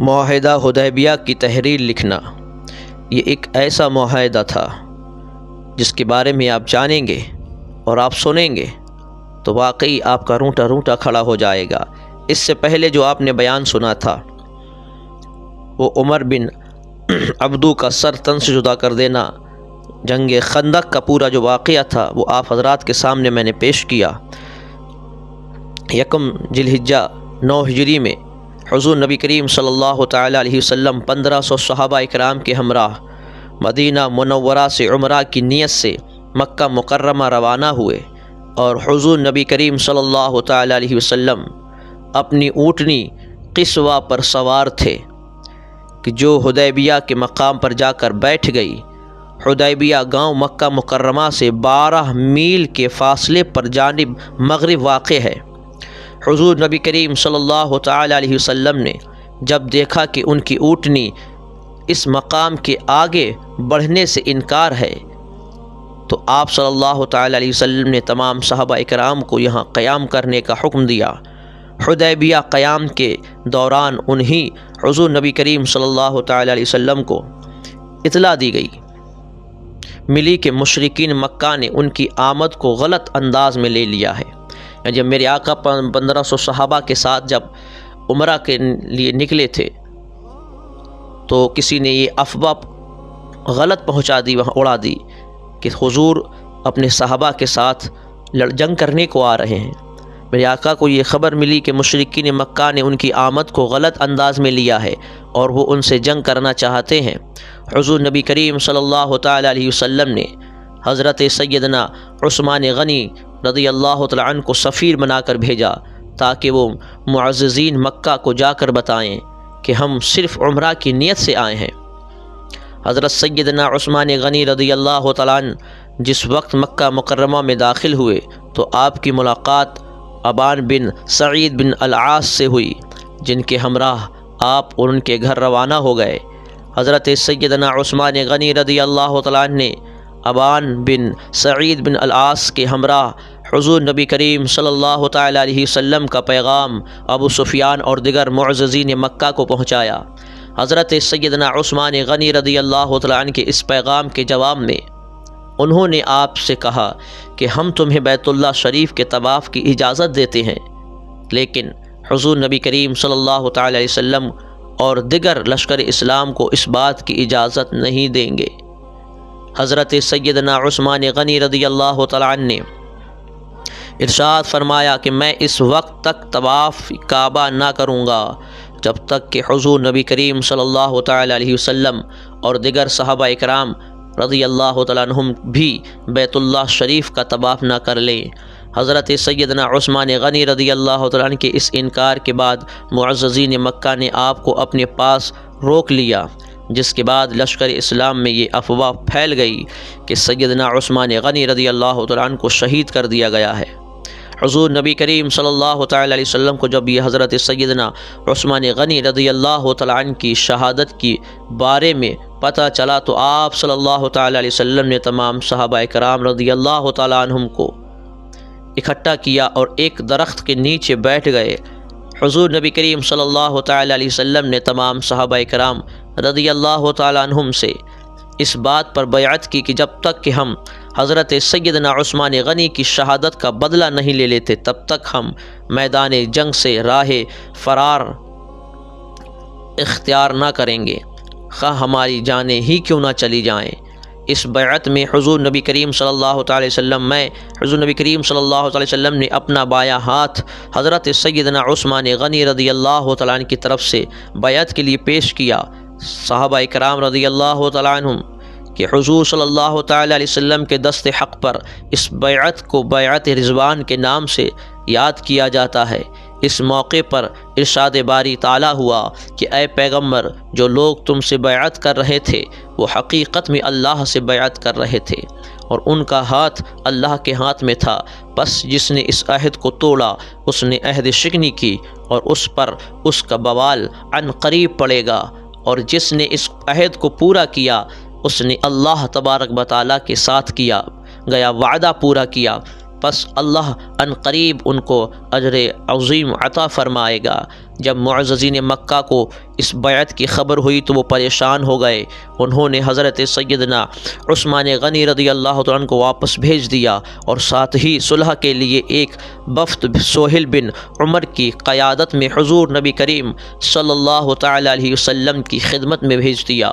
معاہدہ حدیبیہ کی تحریر لکھنا یہ ایک ایسا معاہدہ تھا جس کے بارے میں آپ جانیں گے اور آپ سنیں گے تو واقعی آپ کا رونٹا رونٹا کھڑا ہو جائے گا۔ اس سے پہلے جو آپ نے بیان سنا تھا وہ عمر بن عبدو کا سر تن سے جدا کر دینا، جنگ خندق کا پورا جو واقعہ تھا وہ آپ حضرات کے سامنے میں نے پیش کیا۔ یکم ذی الحجہ 9 ہجری میں حضور نبی کریم صلی اللہ تعالیٰ علیہ وسلم 1500 صحابہ اکرام کے ہمراہ مدینہ منورہ سے عمرہ کی نیت سے مکہ مکرمہ روانہ ہوئے، اور حضور نبی کریم صلی اللہ تعالیٰ علیہ وسلم اپنی اونٹنی قصوہ پر سوار تھے کہ جو حدیبیہ کے مقام پر جا کر بیٹھ گئی۔ حدیبیہ گاؤں مکہ مکرمہ سے 12 میل کے فاصلے پر جانب مغرب واقع ہے۔ حضور نبی کریم صلی اللہ تعالیٰ علیہ وسلم نے جب دیکھا کہ ان کی اونٹنی اس مقام کے آگے بڑھنے سے انکار ہے تو آپ صلی اللہ تعالیٰ علیہ وسلم نے تمام صحابہ اکرام کو یہاں قیام کرنے کا حکم دیا۔ حدیبیہ قیام کے دوران انہی حضور نبی کریم صلی اللہ تعالیٰ علیہ وسلم کو اطلاع دی گئی ملی کہ مشرکین مکہ نے ان کی آمد کو غلط انداز میں لے لیا ہے۔ جب میرے آقا 1500 صحابہ کے ساتھ جب عمرہ کے لیے نکلے تھے تو کسی نے یہ افواہ غلط پہنچا دی، وہاں اڑا دی کہ حضور اپنے صحابہ کے ساتھ جنگ کرنے کو آ رہے ہیں۔ میرے آقا کو یہ خبر ملی کہ مشرکین مکہ نے ان کی آمد کو غلط انداز میں لیا ہے اور وہ ان سے جنگ کرنا چاہتے ہیں۔ حضور نبی کریم صلی اللہ تعالیٰ علیہ وسلم نے حضرت سیدنا عثمان غنی رضی اللہ تعالیٰ عنہ کو سفیر بنا کر بھیجا تاکہ وہ معززین مکہ کو جا کر بتائیں کہ ہم صرف عمرہ کی نیت سے آئے ہیں۔ حضرت سیدنا عثمان غنی رضی اللہ تعالیٰ عنہ جس وقت مکہ مکرمہ میں داخل ہوئے تو آپ کی ملاقات ابان بن سعید بن العاص سے ہوئی، جن کے ہمراہ آپ اور ان کے گھر روانہ ہو گئے۔ حضرت سیدنا عثمان غنی رضی اللہ تعالیٰ عنہ نے ابان بن سعید بن العاص کے ہمراہ حضور نبی کریم صلی اللہ تعالیٰ علیہ وسلم کا پیغام ابو سفیان اور دیگر معززین مکہ کو پہنچایا۔ حضرت سیدنا عثمان غنی رضی اللہ تعالیٰ عنہ کے اس پیغام کے جواب میں انہوں نے آپ سے کہا کہ ہم تمہیں بیت اللہ شریف کے طواف کی اجازت دیتے ہیں، لیکن حضور نبی کریم صلی اللہ تعالیٰ علیہ وسلم اور دیگر لشکر اسلام کو اس بات کی اجازت نہیں دیں گے۔ حضرت سیدنا عثمان غنی رضی اللہ تعالیٰ عنہ نے ارشاد فرمایا کہ میں اس وقت تک طواف کعبہ نہ کروں گا جب تک کہ حضور نبی کریم صلی اللہ تعالیٰ علیہ وسلم اور دیگر صحابہ اکرام رضی اللہ تعالیٰ عنہم بھی بیت اللہ شریف کا طواف نہ کر لیں۔ حضرت سیدنا عثمان غنی رضی اللہ تعالیٰ عنہ کے اس انکار کے بعد معززین مکہ نے آپ کو اپنے پاس روک لیا، جس کے بعد لشکر اسلام میں یہ افواہ پھیل گئی کہ سیدنا عثمان غنی رضی اللہ تعالیٰ عنہ کو شہید کر دیا گیا ہے۔ حضور نبی کریم صلی اللہ تعالیٰ علیہ وسلم کو جب یہ حضرت سیدنا عثمان غنی رضی اللہ تعالیٰ عنہ کی شہادت کی بارے میں پتہ چلا تو آپ صلی اللہ تعالیٰ علیہ وسلم نے تمام صحابہ کرام رضی اللہ تعالیٰ عنہم کو اکٹھا کیا اور ایک درخت کے نیچے بیٹھ گئے۔ حضور نبی کریم صلی اللہ تعالیٰ علیہ وسلم نے تمام صحابہ کرام رضی اللہ تعالیٰ عنہم سے اس بات پر بیعت کی کہ جب تک کہ ہم حضرت سیدنا عثمان غنی کی شہادت کا بدلہ نہیں لے لیتے تب تک ہم میدان جنگ سے راہ فرار اختیار نہ کریں گے، خواہ ہماری جانیں ہی کیوں نہ چلی جائیں۔ اس بیعت میں حضور نبی کریم صلی اللہ تعالی وسلم حضور نبی کریم صلی اللہ تعالی وسلم نے اپنا بایاں ہاتھ حضرت سیدنا عثمان غنی رضی اللہ تعالیٰ عنہ کی طرف سے بیعت کے لیے پیش کیا۔ صحابہ کرام رضی اللہ تعالیٰ عنہم کہ حضور صلی اللہ تعالیٰ علیہ وسلم کے دست حق پر اس بیعت کو بیعت رضوان کے نام سے یاد کیا جاتا ہے۔ اس موقع پر ارشاد باری تعالیٰ ہوا کہ اے پیغمبر، جو لوگ تم سے بیعت کر رہے تھے وہ حقیقت میں اللہ سے بیعت کر رہے تھے اور ان کا ہاتھ اللہ کے ہاتھ میں تھا، بس جس نے اس عہد کو توڑا اس نے عہد شکنی کی اور اس پر اس کا بوال عن قریب پڑے گا، اور جس نے اس عہد کو پورا کیا اس نے اللہ تبارک و تعالیٰ کے ساتھ کیا گیا وعدہ پورا کیا، پس اللہ عن قریب ان کو اجر عظیم عطا فرمائے گا۔ جب معززین مکہ کو اس بیعت کی خبر ہوئی تو وہ پریشان ہو گئے۔ انہوں نے حضرت سیدنا عثمان غنی رضی اللہ تعالیٰ عنہ کو واپس بھیج دیا اور ساتھ ہی صلح کے لیے ایک وفد سہیل بن عمر کی قیادت میں حضور نبی کریم صلی اللہ تعالیٰ علیہ وسلم کی خدمت میں بھیج دیا۔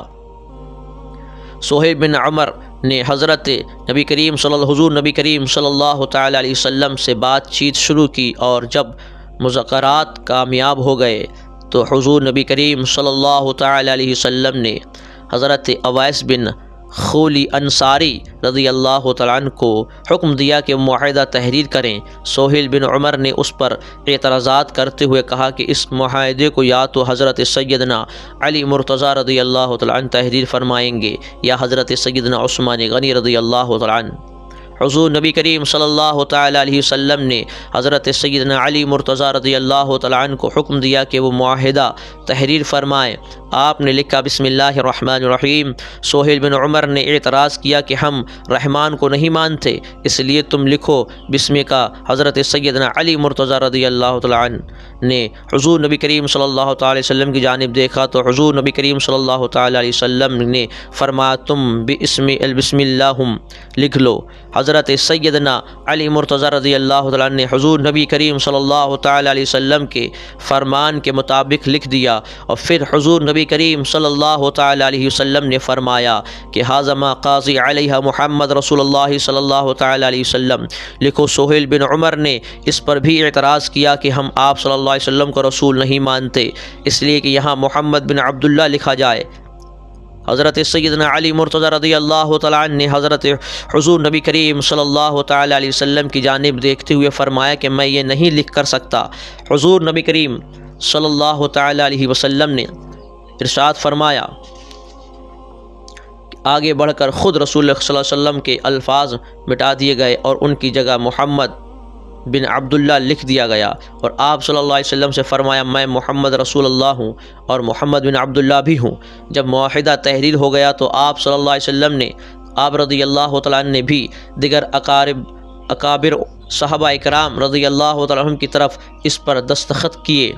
سہیل بن عمر نے حضور نبی کریم صلی اللہ تعالیٰ علیہ وسلم سے بات چیت شروع کی، اور جب مذاکرات کامیاب ہو گئے تو حضور نبی کریم صلی اللہ تعالیٰ علیہ وسلم نے حضرت اویس بن خولی انصاری رضی اللہ تعالیٰ عنہ کو حکم دیا کہ معاہدہ تحریر کریں۔ سہیل بن عمر نے اس پر اعتراضات کرتے ہوئے کہا کہ اس معاہدے کو یا تو حضرت سیدنا علی مرتضیٰ رضی اللہ تعالیٰ عنہ تحریر فرمائیں گے یا حضرت سیدنا عثمان غنی رضی اللہ تعالیٰ عنہ۔ حضور نبی کریم صلی اللہ تعالیٰ علیہ وسلم نے حضرت سیدنا علی مرتضیٰ رضی اللہ تعالیٰ عنہ کو حکم دیا کہ وہ معاہدہ تحریر فرمائیں۔ آپ نے لکھا بسم اللہ الرحمن الرحیم۔ سہیل بن عمر نے اعتراض کیا کہ ہم رحمان کو نہیں مانتے، اس لیے تم لکھو بسم کا۔ حضرت سیدنا علی مرتضیٰ رضی اللہ تعالیٰ عنہ نے حضور نبی کریم صلی اللہ تعالیٰ علیہ وسلم کی جانب دیکھا تو حضور نبی کریم صلی اللہ تعالیٰ علیہ وسلم نے فرمایا تم بسم اللہ لکھ لو۔ حضرت سیدنا علی مرتضیٰ رضی اللہ تعالیٰ عنہ نے حضور نبی کریم صلی اللہ تعالیٰ علیہ وسلم کے فرمان کے مطابق لکھ دیا، اور پھر حضور نبی کریم صلی اللہ تعالیٰ علیہ وسلم نے فرمایا کہ ھذا ما قاضی علیہ محمد رسول اللہ صلی اللہ تعالیٰ علیہ وسلم۔ لکھو سہیل بن عمر نے اس پر بھی اعتراض کیا کہ ہم آپ صلی اللہ علیہ وسلم کو رسول نہیں مانتے، اس لیے کہ یہاں محمد بن عبداللہ لکھا جائے۔ حضرت سیدنا علی مرتضیٰ رضی اللہ تعالیٰ عنہ نے حضرت حضور نبی کریم صلی اللہ تعالیٰ علیہ وسلم کی جانب دیکھتے ہوئے فرمایا کہ میں یہ نہیں لکھ کر سکتا۔ حضور نبی کریم صلی اللہ تعالیٰ علیہ وسلم نے ارشاد فرمایا، آگے بڑھ کر خود رسول اللہ صلی اللہ علیہ وسلم کے الفاظ مٹا دیے گئے اور ان کی جگہ محمد بن عبداللہ لکھ دیا گیا، اور آپ صلی اللہ علیہ وسلم سے فرمایا میں محمد رسول اللہ ہوں اور محمد بن عبداللہ بھی ہوں۔ جب معاہدہ تحریر ہو گیا تو آپ صلی اللہ علیہ وسلم نے آپ رضی اللہ تعالیٰ عنہ نے بھی دیگر اکابر صحابہ اکرام رضی اللہ تعالیٰ عنہ کی طرف اس پر دستخط کیے۔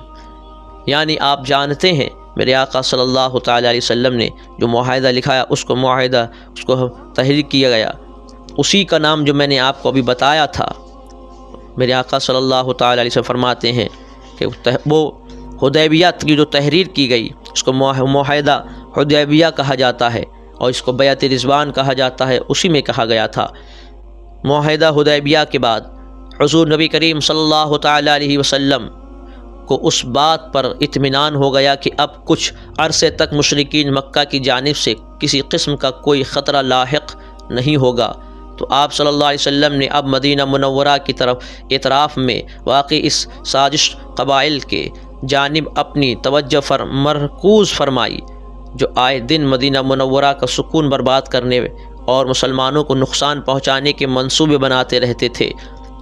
یعنی آپ جانتے ہیں میرے آقا صلی اللہ تعالیٰ علیہ وسلم نے جو معاہدہ لکھایا اس کو تحریر کیا گیا، اسی کا نام جو میں نے آپ کو ابھی بتایا تھا۔ میرے آقا صلی اللہ تعالیٰ علیہ وسلم فرماتے ہیں کہ وہ حدیبیہ کی جو تحریر کی گئی اس کو معاہدہ حدیبیہ کہا جاتا ہے، اور اس کو بیعت رضوان کہا جاتا ہے، اسی میں کہا گیا تھا۔ معاہدہ حدیبیہ کے بعد حضور نبی کریم صلی اللہ تعالیٰ علیہ وسلم کو اس بات پر اطمینان ہو گیا کہ اب کچھ عرصے تک مشرکین مکہ کی جانب سے کسی قسم کا کوئی خطرہ لاحق نہیں ہوگا، تو آپ صلی اللہ علیہ وسلم نے اب مدینہ منورہ کی طرف اطراف میں واقع اس سازش قبائل کے جانب اپنی توجہ مرکوز فرمائی، جو آئے دن مدینہ منورہ کا سکون برباد کرنے اور مسلمانوں کو نقصان پہنچانے کے منصوبے بناتے رہتے تھے۔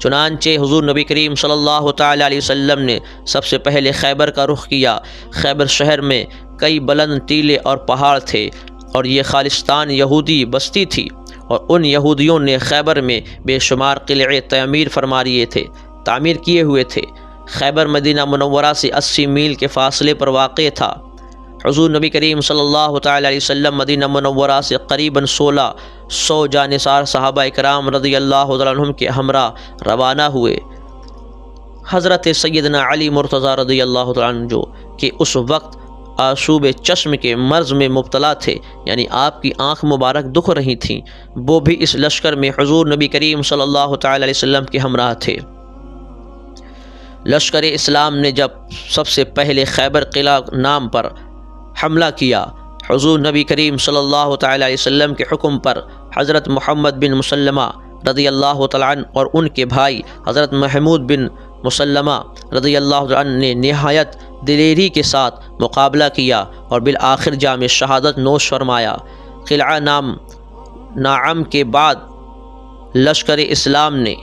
چنانچہ حضور نبی کریم صلی اللہ تعالیٰ علیہ وسلم نے سب سے پہلے خیبر کا رخ کیا۔ خیبر شہر میں کئی بلند ٹیلے اور پہاڑ تھے، اور یہ خالصتان یہودی بستی تھی، اور ان یہودیوں نے خیبر میں بے شمار قلعے تعمیر کیے ہوئے تھے۔ خیبر مدینہ منورہ سے 80 میل کے فاصلے پر واقع تھا۔ حضور نبی کریم صلی اللہ تعالیٰ علیہ وسلم مدینہ منورہ سے قریباً 1600 جانثار صحابہ اکرام رضی اللہ تعالیٰ عنہم کے ہمراہ روانہ ہوئے۔ حضرت سیدنا علی مرتضیٰ رضی اللہ تعالیٰ عنہ جو کہ اس وقت آشوب چشم کے مرض میں مبتلا تھے، یعنی آپ کی آنکھ مبارک دکھ رہی تھیں، وہ بھی اس لشکر میں حضور نبی کریم صلی اللہ تعالیٰ علیہ وسلم کے ہمراہ تھے۔ لشکر اسلام نے جب سب سے پہلے خیبر قلعہ نام پر حملہ کیا، حضور نبی کریم صلی اللہ تعالیٰ علیہ وسلم کے حکم پر حضرت محمد بن مسلمہ رضی اللہ تعالیٰ عنہ اور ان کے بھائی حضرت محمود بن مسلمہ رضی اللہ تعالیٰ عنہ نے نہایت دلیری کے ساتھ مقابلہ کیا اور بالآخر جام شہادت نوش فرمایا۔ قلعہ نعم کے بعد لشکر اسلام نے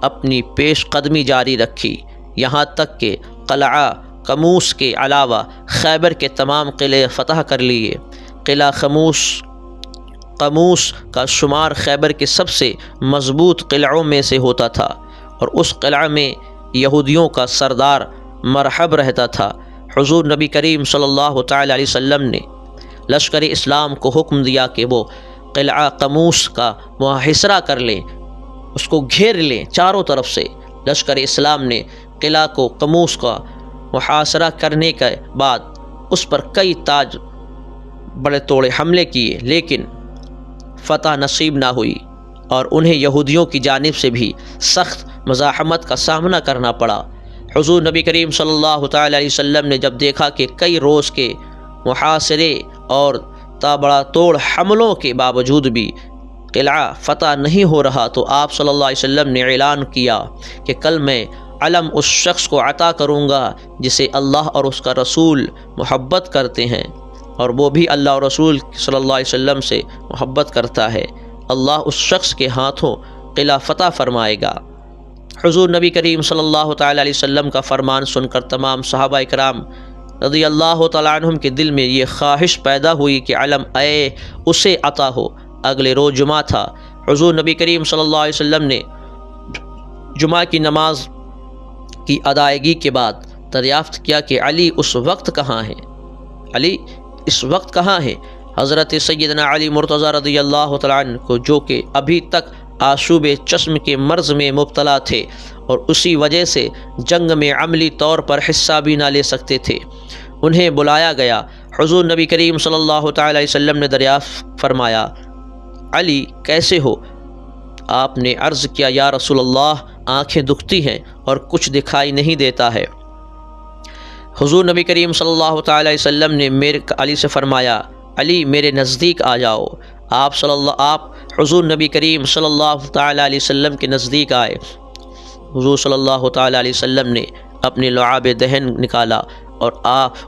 اپنی پیش قدمی جاری رکھی، یہاں تک کہ قلعہ قموس کے علاوہ خیبر کے تمام قلعے فتح کر لیے۔ قلعہ قموس کا شمار خیبر کے سب سے مضبوط قلعوں میں سے ہوتا تھا، اور اس قلعہ میں یہودیوں کا سردار مرحب رہتا تھا۔ حضور نبی کریم صلی اللہ تعالی علیہ وسلم نے لشکر اسلام کو حکم دیا کہ وہ قلعہ قموس کا محاصرہ کر لیں، اس کو گھیر لیں چاروں طرف سے۔ لشکر اسلام نے قلعہ کو قموس کا محاصرہ کرنے کے بعد اس پر کئی تاج بڑے توڑے حملے کیے، لیکن فتح نصیب نہ ہوئی اور انہیں یہودیوں کی جانب سے بھی سخت مزاحمت کا سامنا کرنا پڑا۔ حضور نبی کریم صلی اللہ تعالی علیہ وسلم نے جب دیکھا کہ کئی روز کے محاصرے اور تابڑا توڑ حملوں کے باوجود بھی قلعہ فتح نہیں ہو رہا، تو آپ صلی اللہ علیہ وسلم نے اعلان کیا کہ کل میں علم اس شخص کو عطا کروں گا جسے اللہ اور اس کا رسول محبت کرتے ہیں، اور وہ بھی اللہ اور رسول صلی اللہ علیہ وسلم سے محبت کرتا ہے۔ اللہ اس شخص کے ہاتھوں قلعہ فتح فرمائے گا۔ حضور نبی کریم صلی اللہ تعالی علیہ وسلم کا فرمان سن کر تمام صحابہ کرام رضی اللہ تعالیٰ عنہم کے دل میں یہ خواہش پیدا ہوئی کہ علم اسے عطا ہو۔ اگلے روز جمعہ تھا۔ حضور نبی کریم صلی اللہ علیہ وسلم نے جمعہ کی نماز کی ادائیگی کے بعد دریافت کیا کہ علی اس وقت کہاں ہے؟ علی اس وقت کہاں ہے؟ حضرت سیدنا علی مرتضیٰ رضی اللہ تعالیٰ عنہ کو، جو کہ ابھی تک آشوب چشم کے مرض میں مبتلا تھے اور اسی وجہ سے جنگ میں عملی طور پر حصہ بھی نہ لے سکتے تھے، انہیں بلایا گیا۔ حضور نبی کریم صلی اللہ تعالی علیہ وسلم نے دریافت فرمایا، علی کیسے ہو؟ آپ نے عرض کیا، یا رسول اللہ، آنکھیں دکھتی ہیں اور کچھ دکھائی نہیں دیتا ہے۔ حضور نبی کریم صلی اللہ تعالی علیہ وسلم نے علی سے فرمایا، علی میرے نزدیک آ جاؤ۔ آپ حضور نبی کریم صلی اللہ تعالی علیہ وسلم کے نزدیک آئے۔ حضور صلی اللہ تعالی علیہ وسلم نے اپنے لعاب دہن نکالا اور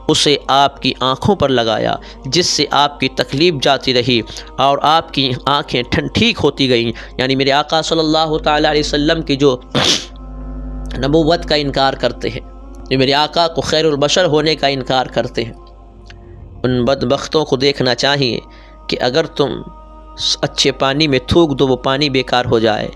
اسے آپ کی آنکھوں پر لگایا، جس سے آپ کی تکلیف جاتی رہی اور آپ کی آنکھیں ٹھیک ہوتی گئیں۔ یعنی میرے آقا صلی اللہ تعالی علیہ وسلم کی جو نبوت کا انکار کرتے ہیں، جو میرے آقا کو خیر البشر ہونے کا انکار کرتے ہیں، ان بدبختوں کو دیکھنا چاہیے کہ اگر تم اچھے پانی میں تھوک دو وہ پانی بیکار ہو جائے،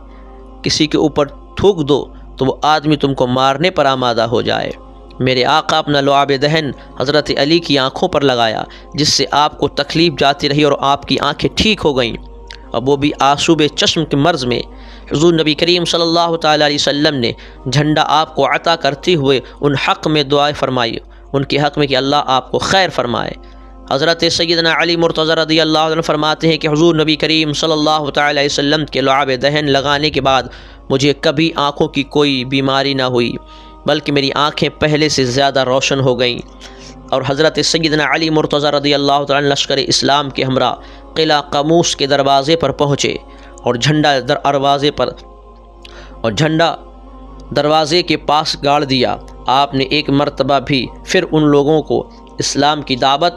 کسی کے اوپر تھوک دو تو وہ آدمی تم کو مارنے پر آمادہ ہو جائے۔ میرے آقا اپنا لعاب دہن حضرت علی کی آنکھوں پر لگایا، جس سے آپ کو تکلیف جاتی رہی اور آپ کی آنکھیں ٹھیک ہو گئیں، اور وہ بھی آشوب چشم کے مرض میں۔ حضور نبی کریم صلی اللہ تعالی علیہ وسلم نے جھنڈا آپ کو عطا کرتے ہوئے ان حق میں دعائیں فرمائی، ان کے حق میں کہ اللہ آپ کو خیر فرمائے۔ حضرت سیدنا علی مرتضیٰ رضی اللہ عنہ فرماتے ہیں کہ حضور نبی کریم صلی اللہ تعالی علیہ وسلم کے لعاب دہن لگانے کے بعد مجھے کبھی آنکھوں کی کوئی بیماری نہ ہوئی، بلکہ میری آنکھیں پہلے سے زیادہ روشن ہو گئیں۔ اور حضرت سیدنا علی مرتضیٰ رضی اللہ تعالی عنہ لشکر اسلام کے ہمراہ قلعہ قموس کے دروازے پر پہنچے اور جھنڈا دروازے کے پاس گاڑ دیا۔ آپ نے ایک مرتبہ بھی پھر ان لوگوں کو اسلام کی دعوت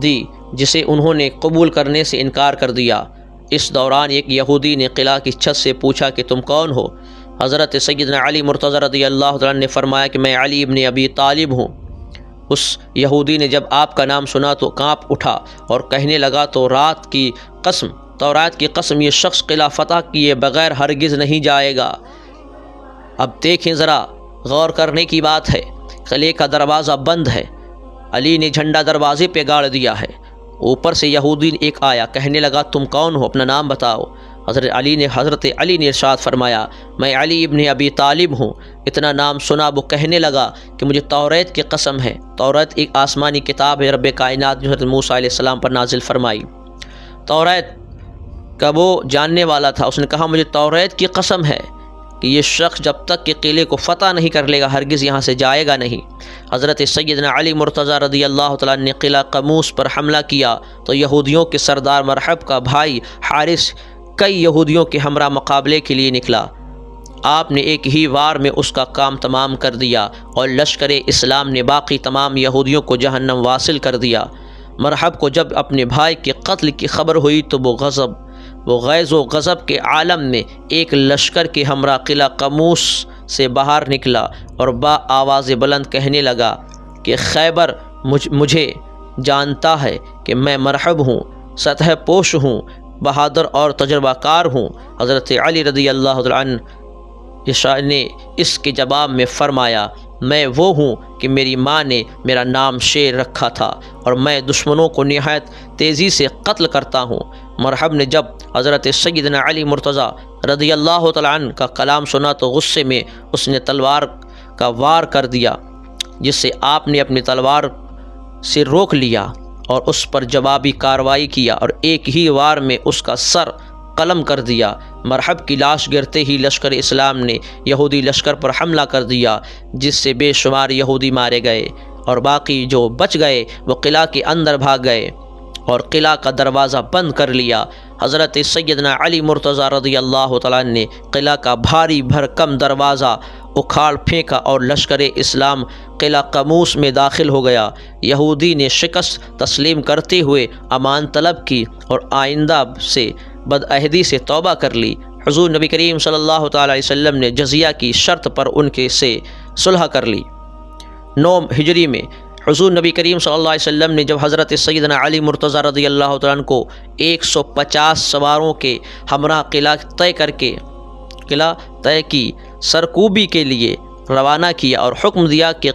دی جسے انہوں نے قبول کرنے سے انکار کر دیا۔ اس دوران ایک یہودی نے قلعہ کی چھت سے پوچھا کہ تم کون ہو؟ حضرت سیدنا علی مرتضیٰ رضی اللہ عنہ نے فرمایا کہ میں علی ابن ابی طالب ہوں۔ اس یہودی نے جب آپ کا نام سنا تو کانپ اٹھا اور کہنے لگا، تورات کی قسم یہ شخص قلعہ فتح کیے بغیر ہرگز نہیں جائے گا۔ اب دیکھیں ذرا، غور کرنے کی بات ہے، قلعے کا دروازہ بند ہے، علی نے جھنڈا دروازے پہ گاڑ دیا ہے، اوپر سے یہودی ایک آیا، کہنے لگا تم کون ہو، اپنا نام بتاؤ۔ حضرت علی نے ارشاد فرمایا، میں علی ابن ابی طالب ہوں۔ اتنا نام سنا وہ کہنے لگا کہ مجھے توریت کی قسم ہے۔ توریت ایک آسمانی کتاب ہے، رب کائنات جو حضرت موسیٰ علیہ السلام پر نازل فرمائی۔ توریت کا وہ جاننے والا تھا، اس نے کہا مجھے توریت کی قسم ہے کہ یہ شخص جب تک کہ قلعے کو فتح نہیں کر لے گا ہرگز یہاں سے جائے گا نہیں۔ حضرت سیدنا علی مرتضیٰ رضی اللہ تعالیٰ نے قلعہ قموس پر حملہ کیا تو یہودیوں کے سردار مرحب کا بھائی حارث کئی یہودیوں کے ہمراہ مقابلے کے لیے نکلا۔ آپ نے ایک ہی وار میں اس کا کام تمام کر دیا اور لشکر اسلام نے باقی تمام یہودیوں کو جہنم واصل کر دیا۔ مرحب کو جب اپنے بھائی کے قتل کی خبر ہوئی تو وہ غیظ و غضب کے عالم میں ایک لشکر کے ہمراہ قلعہ قموس سے باہر نکلا اور آواز بلند کہنے لگا کہ خیبر مجھے جانتا ہے کہ میں مرحب ہوں، سطح پوش ہوں، بہادر اور تجربہ کار ہوں۔ حضرت علی رضی اللہ عنہ نے اس کے جواب میں فرمایا، میں وہ ہوں کہ میری ماں نے میرا نام شیر رکھا تھا اور میں دشمنوں کو نہایت تیزی سے قتل کرتا ہوں۔ مرحب نے جب حضرت سیدنا علی مرتضیٰ رضی اللہ تعالیٰ عنہ کا کلام سنا تو غصے میں اس نے تلوار کا وار کر دیا، جس سے آپ نے اپنی تلوار سے روک لیا اور اس پر جوابی کارروائی کیا اور ایک ہی وار میں اس کا سر قلم کر دیا۔ مرحب کی لاش گرتے ہی لشکر اسلام نے یہودی لشکر پر حملہ کر دیا، جس سے بے شمار یہودی مارے گئے اور باقی جو بچ گئے وہ قلعہ کے اندر بھاگ گئے اور قلعہ کا دروازہ بند کر لیا۔ حضرت سیدنا علی مرتضیٰ رضی اللہ تعالیٰ نے قلعہ کا بھاری بھرکم دروازہ اکھاڑ پھینکا اور لشکر اسلام قلعہ قموس میں داخل ہو گیا۔ یہودی نے شکست تسلیم کرتے ہوئے امان طلب کی اور آئندہ سے بدعہدی سے توبہ کر لی۔ حضور نبی کریم صلی اللہ تعالیٰ علیہ وسلم نے جزیہ کی شرط پر ان کے سے صلح کر لی۔ 9 ہجری میں حضور نبی کریم صلی اللہ علیہ وسلم نے جب حضرت سیدنا علی مرتضیٰ رضی اللہ تعالیٰ عنہ کو 150 سواروں کے ہمراہ قلعہ طے کی سرکوبی کے لیے روانہ کیا اور حکم دیا کہ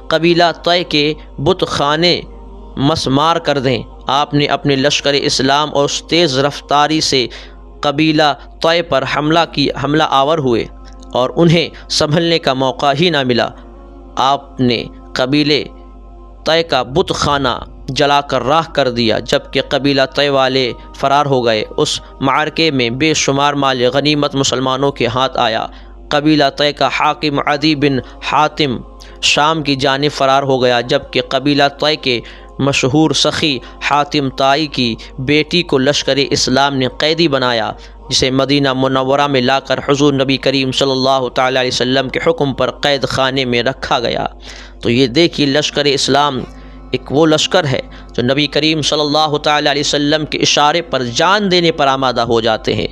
قبیلہ طے کے بت خانے مسمار کر دیں۔ آپ نے اپنے لشکر اسلام اور اس تیز رفتاری سے قبیلہ طے پر حملہ آور ہوئے اور انہیں سنبھلنے کا موقع ہی نہ ملا۔ آپ نے قبیلے طے کا بت خانہ جلا کر راہ کر دیا، جبکہ قبیلہ طے والے فرار ہو گئے۔ اس معرکے میں بے شمار مال غنیمت مسلمانوں کے ہاتھ آیا۔ قبیلہ طے کا حاکم عدی بن حاتم شام کی جانب فرار ہو گیا، جبکہ قبیلہ طے کے مشہور سخی حاتم طائی کی بیٹی کو لشکر اسلام نے قیدی بنایا، جسے مدینہ منورہ میں لا کر حضور نبی کریم صلی اللہ تعالیٰ علیہ وسلم کے حکم پر قید خانے میں رکھا گیا۔ تو یہ دیکھیے لشکر اسلام ایک وہ لشکر ہے جو نبی کریم صلی اللہ تعالیٰ علیہ وسلم کے اشارے پر جان دینے پر آمادہ ہو جاتے ہیں۔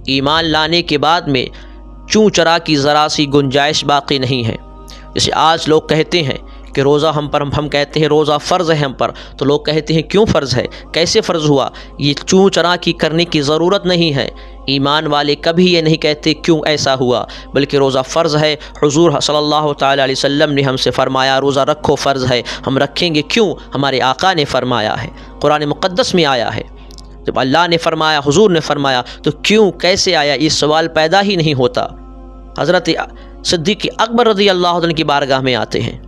ایمان لانے کے بعد میں چوں چرا کی ذرا سی گنجائش باقی نہیں ہے۔ جیسے آج لوگ کہتے ہیں کہ روزہ ہم کہتے ہیں روزہ فرض ہے ہم پر، تو لوگ کہتے ہیں کیوں فرض ہے، کیسے فرض ہوا؟ یہ چوں چرا کی کرنے کی ضرورت نہیں ہے۔ ایمان والے کبھی یہ نہیں کہتے کیوں ایسا ہوا، بلکہ روزہ فرض ہے۔ حضور صلی اللہ تعالیٰ علیہ وسلم نے ہم سے فرمایا روزہ رکھو، فرض ہے، ہم رکھیں گے کیوں؟ ہمارے آقا نے فرمایا ہے، قرآن مقدس میں آیا ہے۔ جب اللہ نے فرمایا، حضور نے فرمایا، تو کیوں کیسے آیا، یہ سوال پیدا ہی نہیں ہوتا۔ حضرت صدیق اکبر رضی اللہ عنہ کی بارگاہ میں آتے ہیں۔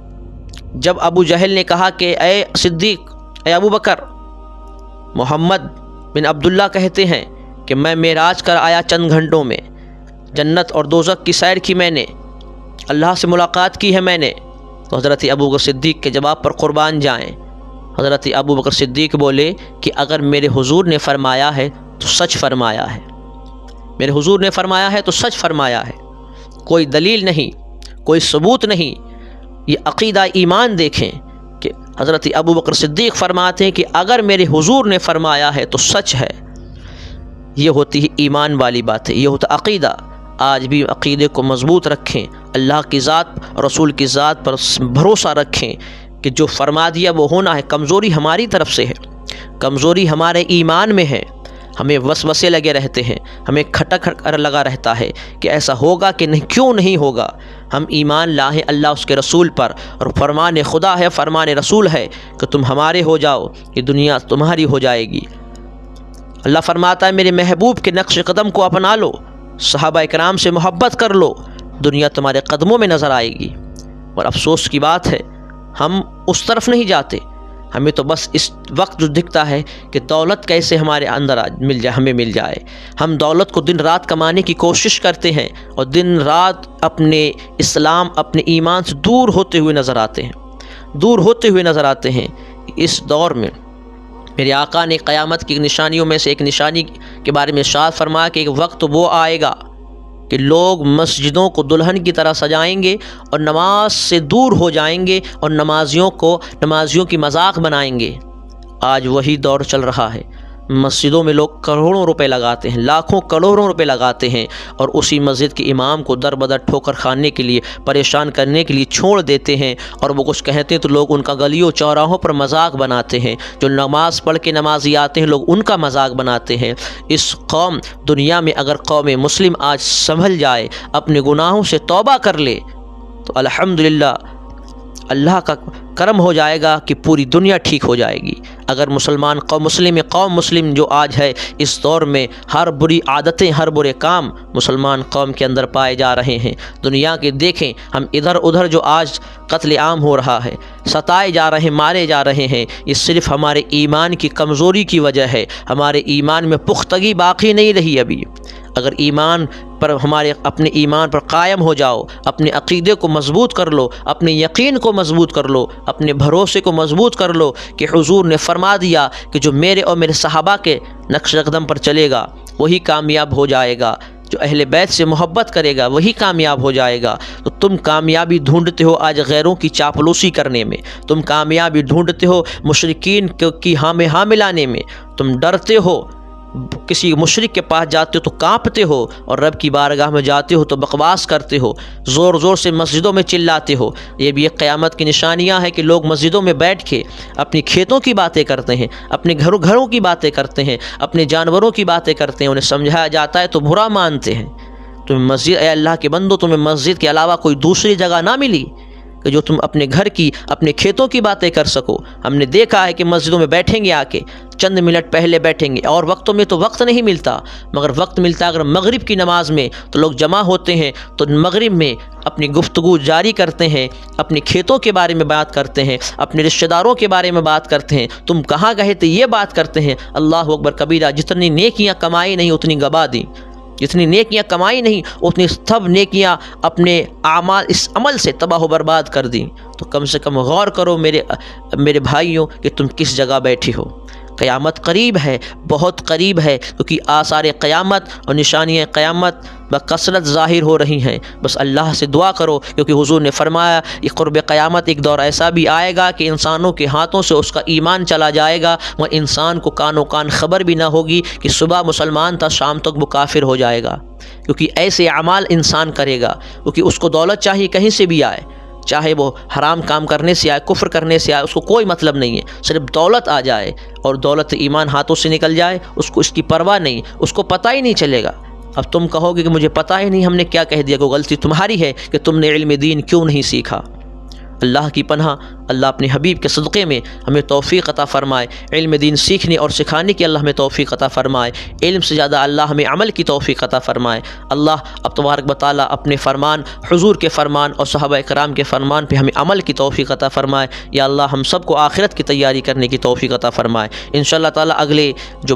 جب ابو جہل نے کہا کہ اے صدیق، اے ابو بکر، محمد بن عبداللہ کہتے ہیں کہ میں معراج کر آیا، چند گھنٹوں میں جنت اور دوزخ کی سیر کی، میں نے اللہ سے ملاقات کی ہے میں نے، تو حضرت ابو بکر صدیق کے جواب پر قربان جائیں۔ حضرت ابو بکر صدیق بولے کہ اگر میرے حضور نے فرمایا ہے تو سچ فرمایا ہے، میرے حضور نے فرمایا ہے تو سچ فرمایا ہے، کوئی دلیل نہیں، کوئی ثبوت نہیں۔ یہ عقیدہ ایمان دیکھیں کہ حضرت ابو بکر صدیق فرماتے ہیں کہ اگر میرے حضور نے فرمایا ہے تو سچ ہے۔ یہ ہوتی ہے ایمان والی بات ہے، یہ ہوتا عقیدہ۔ آج بھی عقیدے کو مضبوط رکھیں، اللہ کی ذات، رسول کی ذات پر بھروسہ رکھیں کہ جو فرما دیا وہ ہونا ہے۔ کمزوری ہماری طرف سے ہے، کمزوری ہمارے ایمان میں ہے، ہمیں وسوسے لگے رہتے ہیں، ہمیں کھٹک لگا رہتا ہے کہ ایسا ہوگا کہ نہیں، کیوں نہیں ہوگا۔ ہم ایمان لائیں اللہ اس کے رسول پر، اور فرمان خدا ہے، فرمان رسول ہے کہ تم ہمارے ہو جاؤ، یہ دنیا تمہاری ہو جائے گی۔ اللہ فرماتا ہے میرے محبوب کے نقش قدم کو اپنا لو، صحابہ کرام سے محبت کر لو، دنیا تمہارے قدموں میں نظر آئے گی۔ اور افسوس کی بات ہے ہم اس طرف نہیں جاتے، ہمیں تو بس اس وقت جو دکھتا ہے کہ دولت کیسے ہمارے اندر ہمیں مل جائے۔ ہم دولت کو دن رات کمانے کی کوشش کرتے ہیں اور دن رات اپنے اسلام، اپنے ایمان سے دور ہوتے ہوئے نظر آتے ہیں۔ اس دور میں میرے آقا نے قیامت کی نشانیوں میں سے ایک نشانی کے بارے میں ارشاد فرمایا کہ ایک وقت وہ آئے گا کہ لوگ مسجدوں کو دلہن کی طرح سجائیں گے اور نماز سے دور ہو جائیں گے اور نمازیوں کی مذاق بنائیں گے۔ آج وہی دور چل رہا ہے، مسجدوں میں لوگ کروڑوں روپے لگاتے ہیں، لاکھوں کروڑوں روپے لگاتے ہیں، اور اسی مسجد کے امام کو در بدر ٹھوکر کھانے کے لیے، پریشان کرنے کے لیے چھوڑ دیتے ہیں، اور وہ کچھ کہتے ہیں تو لوگ ان کا گلیوں چوراہوں پر مذاق بناتے ہیں۔ جو نماز پڑھ کے نمازی آتے ہیں لوگ ان کا مذاق بناتے ہیں۔ اس قوم دنیا میں اگر قوم مسلم آج سنبھل جائے، اپنے گناہوں سے توبہ کر لے، تو الحمدللہ اللہ کا کرم ہو جائے گا کہ پوری دنیا ٹھیک ہو جائے گی۔ اگر قوم مسلم جو آج ہے اس دور میں ہر بری عادتیں، ہر برے کام مسلمان قوم کے اندر پائے جا رہے ہیں۔ دنیا کے دیکھیں ہم ادھر ادھر جو آج قتل عام ہو رہا ہے، ستائے جا رہے ہیں، مارے جا رہے ہیں، یہ صرف ہمارے ایمان کی کمزوری کی وجہ ہے۔ ہمارے ایمان میں پختگی باقی نہیں رہی ابھی۔ اگر ایمان پر اپنے ایمان پر قائم ہو جاؤ، اپنے عقیدے کو مضبوط کر لو، اپنے یقین کو مضبوط کر لو، اپنے بھروسے کو مضبوط کر لو کہ حضور نے فرما دیا کہ جو میرے اور میرے صحابہ کے نقش قدم پر چلے گا وہی کامیاب ہو جائے گا، جو اہل بیت سے محبت کرے گا وہی کامیاب ہو جائے گا۔ تو تم کامیابی ڈھونڈتے ہو آج غیروں کی چاپلوسی کرنے میں، تم کامیابی ڈھونڈتے ہو مشرکین کی ہاں میں ہاں ملانے میں، تم ڈرتے ہو، کسی مشرک کے پاس جاتے ہو تو کانپتے ہو، اور رب کی بارگاہ میں جاتے ہو تو بکواس کرتے ہو، زور زور سے مسجدوں میں چلاتے ہو۔ یہ بھی ایک قیامت کی نشانیاں ہے کہ لوگ مسجدوں میں بیٹھ کے اپنی کھیتوں کی باتیں کرتے ہیں، اپنے گھروں کی باتیں کرتے ہیں، اپنے جانوروں کی باتیں کرتے ہیں، انہیں سمجھایا جاتا ہے تو برا مانتے ہیں۔ تمہیں مسجد، اے اللہ کے بندو، تمہیں مسجد کے علاوہ کوئی دوسری جگہ نہ ملی کہ جو تم اپنے گھر کی، اپنے کھیتوں کی باتیں کر سکو۔ ہم نے دیکھا ہے کہ مسجدوں میں بیٹھیں گے، آ کے چند منٹ پہلے بیٹھیں گے، اور وقتوں میں تو وقت نہیں ملتا، مگر وقت ملتا اگر مغرب کی نماز میں، تو لوگ جمع ہوتے ہیں تو مغرب میں اپنی گفتگو جاری کرتے ہیں، اپنے کھیتوں کے بارے میں بات کرتے ہیں، اپنے رشتہ داروں کے بارے میں بات کرتے ہیں۔ تم کہاں گئے تھے یہ بات کرتے ہیں۔ اللہ اکبر کبیرہ، جتنی نیکیاں کمائی نہیں اتنی گوا دیں، جتنی نیکیاں کمائی نہیں اتنی سب نیکیاں اپنے اعمال اس عمل سے تباہ و برباد کر دیں۔ تو کم سے کم غور کرو میرے بھائیوں کہ تم کس جگہ بیٹھے ہو۔ قیامت قریب ہے، بہت قریب ہے، کیونکہ آثار قیامت اور نشانیاں قیامت بکثرت ظاہر ہو رہی ہیں۔ بس اللہ سے دعا کرو، کیونکہ حضور نے فرمایا کہ قرب قیامت ایک دور ایسا بھی آئے گا کہ انسانوں کے ہاتھوں سے اس کا ایمان چلا جائے گا، وہ انسان کو کان و کان خبر بھی نہ ہوگی کہ صبح مسلمان تھا شام تک وہ کافر ہو جائے گا، کیونکہ ایسے اعمال انسان کرے گا، کیونکہ اس کو دولت چاہیے کہیں سے بھی آئے، چاہے وہ حرام کام کرنے سے آئے، کفر کرنے سے آئے، اس کو کوئی مطلب نہیں ہے، صرف دولت آ جائے اور دولت ایمان ہاتھوں سے نکل جائے، اس کو اس کی پرواہ نہیں، اس کو پتہ ہی نہیں چلے گا۔ اب تم کہو گے کہ مجھے پتہ ہی نہیں ہم نے کیا کہہ دیا، کوئی غلطی تمہاری ہے کہ تم نے علم دین کیوں نہیں سیکھا۔ اللہ کی پناہ، اللہ اپنے حبیب کے صدقے میں ہمیں توفیق عطا فرمائے، علم دین سیکھنے اور سکھانے کی اللہ ہمیں توفیق عطا فرمائے، علم سے زیادہ اللہ ہمیں عمل کی توفیق عطا فرمائے۔ اللہ اب تبارک و تعالیٰ اپنے فرمان، حضور کے فرمان اور صحابہ کرام کے فرمان پہ ہمیں عمل کی توفیق عطا فرمائے۔ یا اللہ ہم سب کو آخرت کی تیاری کرنے کی توفیق عطا فرمائے۔ انشاءاللہ تعالیٰ اگلے جو